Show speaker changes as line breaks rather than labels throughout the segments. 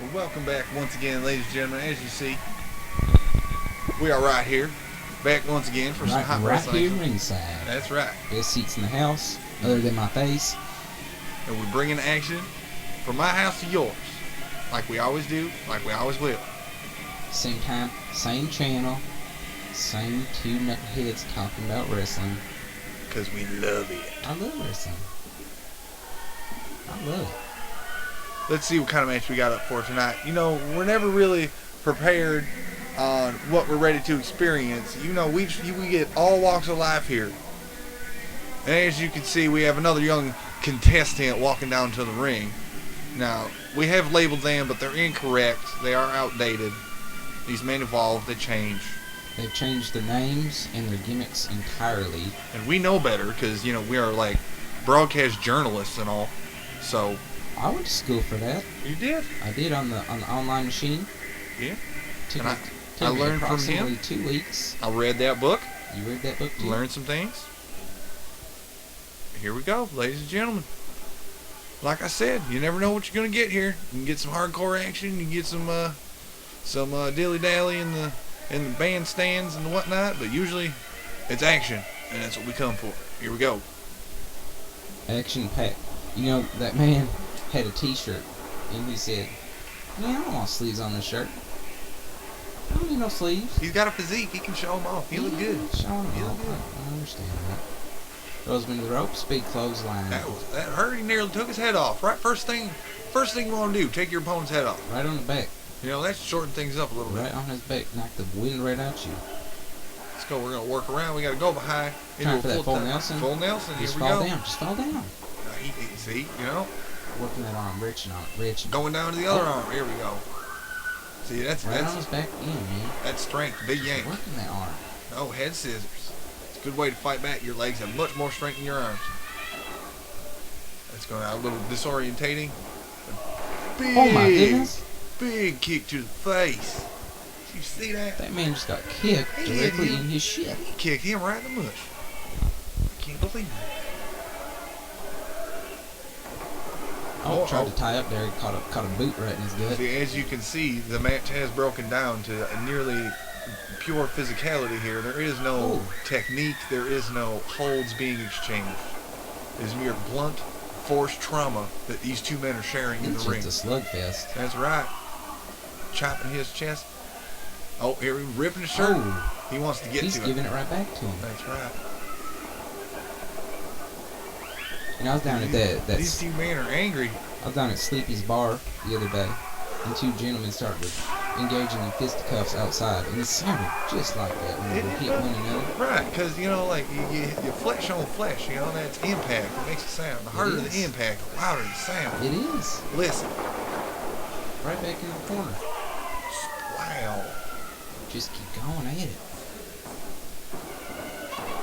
Well, welcome back once again, ladies and gentlemen. As you see, we are right here, back once again for some hot
Right
wrestling
here
action.
ringside.
That's right.
Best seats in the house, other than my face.
And we're bringing action from my house to yours, like we always do, like we always will.
Same time, same channel, same two nutheads talking about wrestling.
Because we love it.
I love wrestling. I love it.
Let's see what kind of match we got up for tonight. You know, we're never really prepared on what we're ready to experience. You know, we get all walks of life here. And as you can see, we have another young contestant walking down to the ring. Now, we have labeled them, but they're incorrect. They are outdated. These men evolve, they change.
They've changed their names and their gimmicks entirely.
And we know better because, you know, we are like broadcast journalists and all. So,
I went to school for that.
you did?
I did on the online machine.
Yeah.
Took
And
me,
I
took me
learned from
approximately
him.
2 weeks.
I read that book,
You read that book too?
learned some things. Here we go, ladies and gentlemen. Like I said, you never know what you're going to get here. You can get some hardcore action, you can get some dilly-dally in the bandstands and whatnot, but usually it's action, and that's what we come for. Here we go.
Action packed. You know, that man had a t-shirt and he said, "Man, I don't want sleeves on this shirt. I don't need no sleeves."
He's got a physique. He can show them off. He look good.
Showing them
He look
off.
good.
I understand that. Throws him into the rope, speed clothesline.
That hurt. He nearly took his head off. Right, first thing you want to do, take your opponent's head off.
Right on the back.
You know, that's shorten things up a little bit.
Right on his back. Knock the wind right out you.
Let's go. We're gonna work around. We got to go behind.
Time for that full Nelson.
Full Nelson.
Just
Here we
fall
go.
down. Just fall down.
See, you know,
Working that arm, reaching on it, reaching.
going down to the other arm. Here we go. See,
Right on his back in, man.
that's strength. Big yank.
Working that arm.
No, head scissors. It's a good way to fight back. Your legs have much more strength than your arms. That's going out a little disorientating. Big,
Oh my goodness.
big kick to the face. Did you see that?
That man just got kicked
He hit
directly
him.
in his shit.
He kicked him right in the mush. I can't believe it.
Oh, tried to tie up there. He caught a boot right in his gut.
See, as you can see, the match has broken down to a nearly pure physicality here. There is no
Ooh.
technique. There is no holds being exchanged. It is mere blunt, forced trauma that these two men are sharing in
It's
the ring.
just a slugfest.
That's right. Chopping his chest. Oh, here he's ripping his shirt.
Oh,
He wants to get
he's
to
giving
it.
it right back to him.
That's right.
And I was down at
These two men are angry.
I was down at Sleepy's bar the other day, and two gentlemen started engaging in fisticuffs outside, and it sounded just like that when
It
we
is,
hit one another.
Right, because, you know, like, you flesh on flesh, you know, that's impact. It makes it sound. The harder the
is.
impact, the louder the sound.
It is.
Listen.
Right back in the corner.
Wow.
Just keep going at it.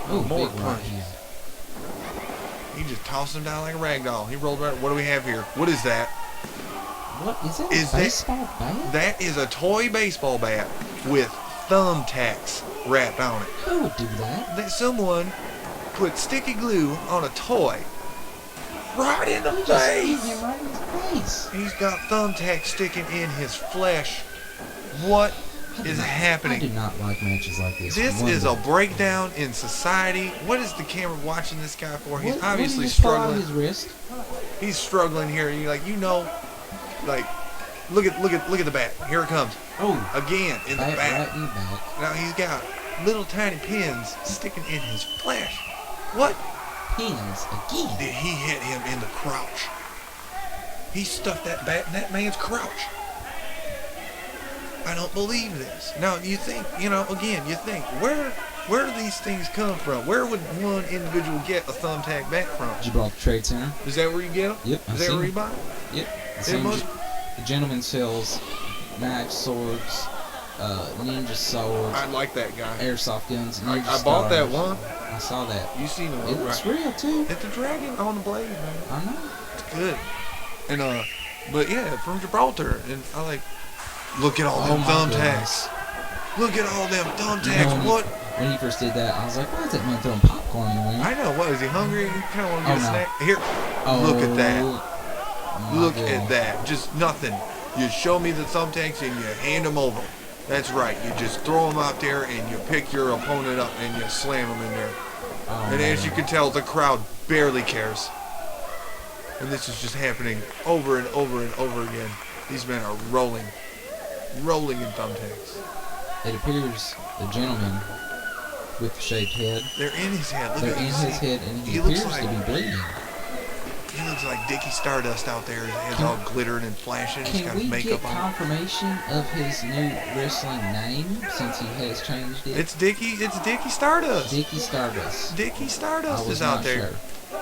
Oh,
More
big right
punches.
hand.
He just tossed him down like a rag doll. He rolled right. What do we have here? What is that?
What is that?
Is
A
that-
baseball bat?
That is a toy baseball bat with thumbtacks wrapped on it.
Who would do that?
That someone put sticky glue on a toy right in the
You just hit
face.
him right in the face.
He's got thumbtacks sticking in his flesh. What is
I do
happening?
not like matches like this.
This
one
is
bit.
a breakdown in society. What is the camera watching this guy for? He's
What-
obviously
what did he fall on
struggling.
his wrist?
He's struggling here. You know, like, look at the bat. Here it comes
Oh,
again in the
bat
back.
right in the back.
Now he's got little tiny pins sticking in his flesh. What?
Pins again.
Did he hit him in the crotch? He stuffed that bat in that man's crotch. I don't believe this. Now you think, again, you think, where do these things come from? Where would one individual get a thumbtack bat from?
Gibraltar Trade Center.
Is that where you get them?
Yep,
Is that where you buy 'em?
Yep. The
It
same
must.
the gentleman sells knives, swords, ninja swords,
I like that guy.
airsoft guns,
I
ninja
bought that
stars.
one.
I saw that.
You seen the
It
one,
looks
right?
real too.
It's a dragon on the blade, man.
I know.
It's good. And but yeah, from Gibraltar, and I like. Look at all
Oh
them
my
thumbtacks. Look at all them thumbtacks.
when
What?
When he first did that, I was like, why is that man throwing popcorn in the ring?
I know. What is he hungry? He kind of want to get
Oh,
a
no.
snack. Here,
Oh,
look at that.
my
Look
God.
at that. Just nothing. You show me the thumbtacks and you hand them over. That's right. You just throw them out there and you pick your opponent up and you slam them in there.
Oh,
And as you
man.
can tell, the crowd barely cares. And this is just happening over and over and over again. These men are rolling in thumbtacks.
It appears the gentleman with the shaved head,
They're in his head. Look
they're
at
in
this.
his head, and he
He looks
appears to
like-
be bleeding.
He looks like Dickie Stardust out there. His head's all glittering and flashing. He's
Can
got
we
his
get
makeup on.
confirmation of his new wrestling name since he has changed it?
It's Dickie Stardust.
Dickie Stardust.
Dickie
I
Stardust
was
is out
not
there.
sure.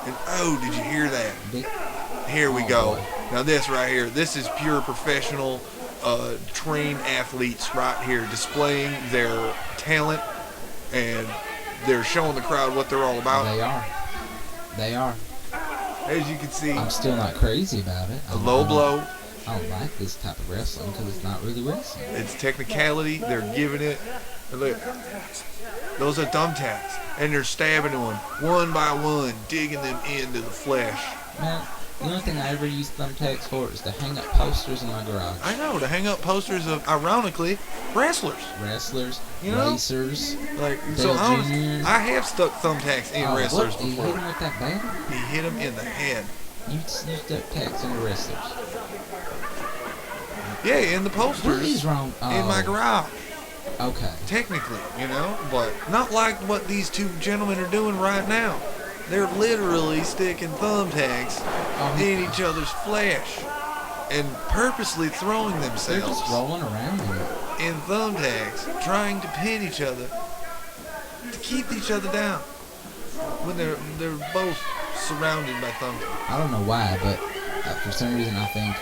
And oh, did you hear that?
Dick,
Here we
Oh,
go.
boy.
Now this right here, this is pure professional, trained athletes right here, displaying their talent, and they're showing the crowd what they're all about.
they are. They are.
As you can see,
I'm still not crazy about it.
a low blow.
I don't like this type of wrestling because it's not really wrestling.
It's technicality. They're giving it. And look, those are thumbtacks, and they're stabbing them one by one, digging them into the flesh.
Man, the only thing I ever use thumbtacks for is to hang up posters in my garage.
I know, to hang up posters of, ironically, wrestlers.
Wrestlers,
You know?
racers.
Like,
Dale
so
Jr..
I have stuck thumbtacks in
Oh,
wrestlers
what? You hit
before.
him with that bat?
He hit him in the head.
You stuck tacks in the wrestlers.
Yeah, in the posters.
What is wrong?
In my garage.
Okay.
Technically, but not like what these two gentlemen are doing right now. They're literally sticking thumbtacks in each other's flesh and purposely throwing
They're
themselves
just rolling around in it.
in thumbtacks, trying to pin each other, to keep each other down when they're both surrounded by thumbtacks.
I don't know why, but for some reason I think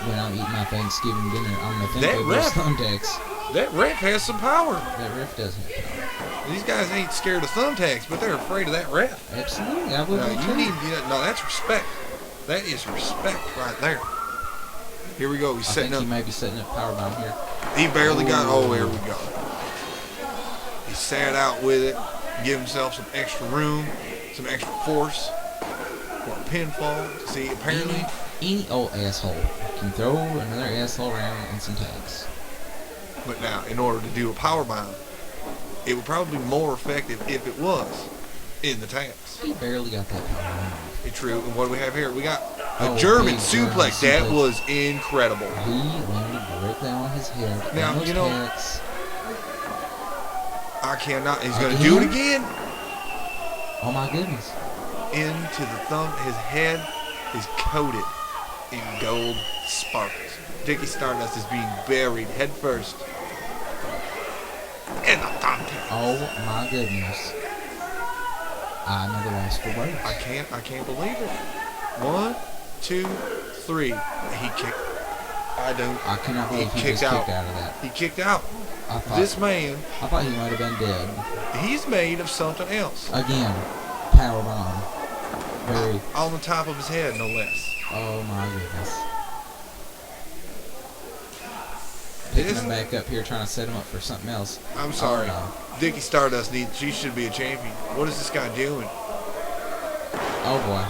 when I'm eating my Thanksgiving dinner, I'm gonna think
That
of those
ref-
thumbtacks.
That ref has some power.
That ref does have power.
These guys ain't scared of thumbtacks, but they're afraid of that ref.
Absolutely, I would
No,
be
you
too.
need, no, that's respect. That is respect right there. Here we go. He's
I
setting
think
up.
he may be setting up power bomb here.
He barely got. Oh,
Ooh.
there we go. He sat out with it, give himself some extra room, some extra force for a pinfall. See, apparently,
Any old asshole can throw another asshole around in some tags.
but now in order to do a power bomb, it would probably be more effective if it was in the taps.
He barely got that power bomb.
It's true. And what do we have here? We got a
Oh,
German
big German
suplex. That
suplex.
was incredible.
He landed directly on his head.
Now,
on those
you know-
tags.
I cannot. He's going to do it again.
Oh my goodness.
Into the thumb. His head is coated in gold sparkles. Dickie Stardust is being buried head first in the thumbtack.
Oh my goodness. I'm at a loss for words.
I can't believe it. 1, 2, 3. He kicked.
I cannot
He
believe he
kicked
just
out.
kicked out of that.
He kicked out.
I thought,
This man,
I thought he might have been dead.
he's made of something else.
Again, power bomb. Very.
On the top of his head, no less.
Oh my goodness. Picking
This-
him back up here, trying to set him up for something else.
I'm sorry.
Oh,
Dickie Stardust needs. She should be a champion. What is this guy doing?
oh boy.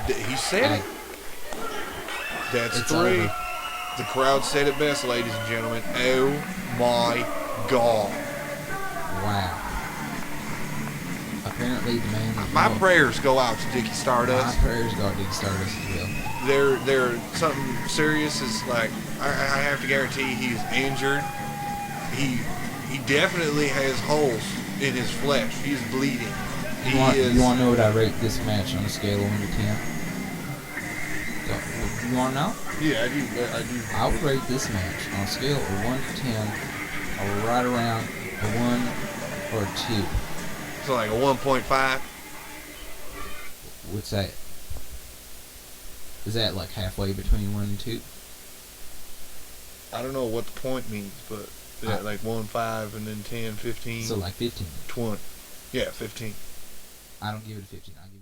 He said it. That's
It's
3.
over.
The crowd said it best, ladies and gentlemen. Oh my God.
Wow. Apparently the man. is
My
real.
prayers go out to Dickie
My
Stardust.
prayers go to Stardust as well.
They're something serious is like I have to guarantee he's injured. He definitely has holes in his flesh. He's bleeding.
You want to know what I rate this match on a scale of 1 to 10? You want to know?
Yeah, I do.
I would rate this match on a scale of 1 to 10, right around a 1 or a 2.
So like a 1.5.
What's that? Is that like halfway between 1 and 2?
I don't know what the point means, but yeah, like 1, 5, and then 10, 15,
So like 15.
20. Yeah, 15.
I don't give it a 15. I give it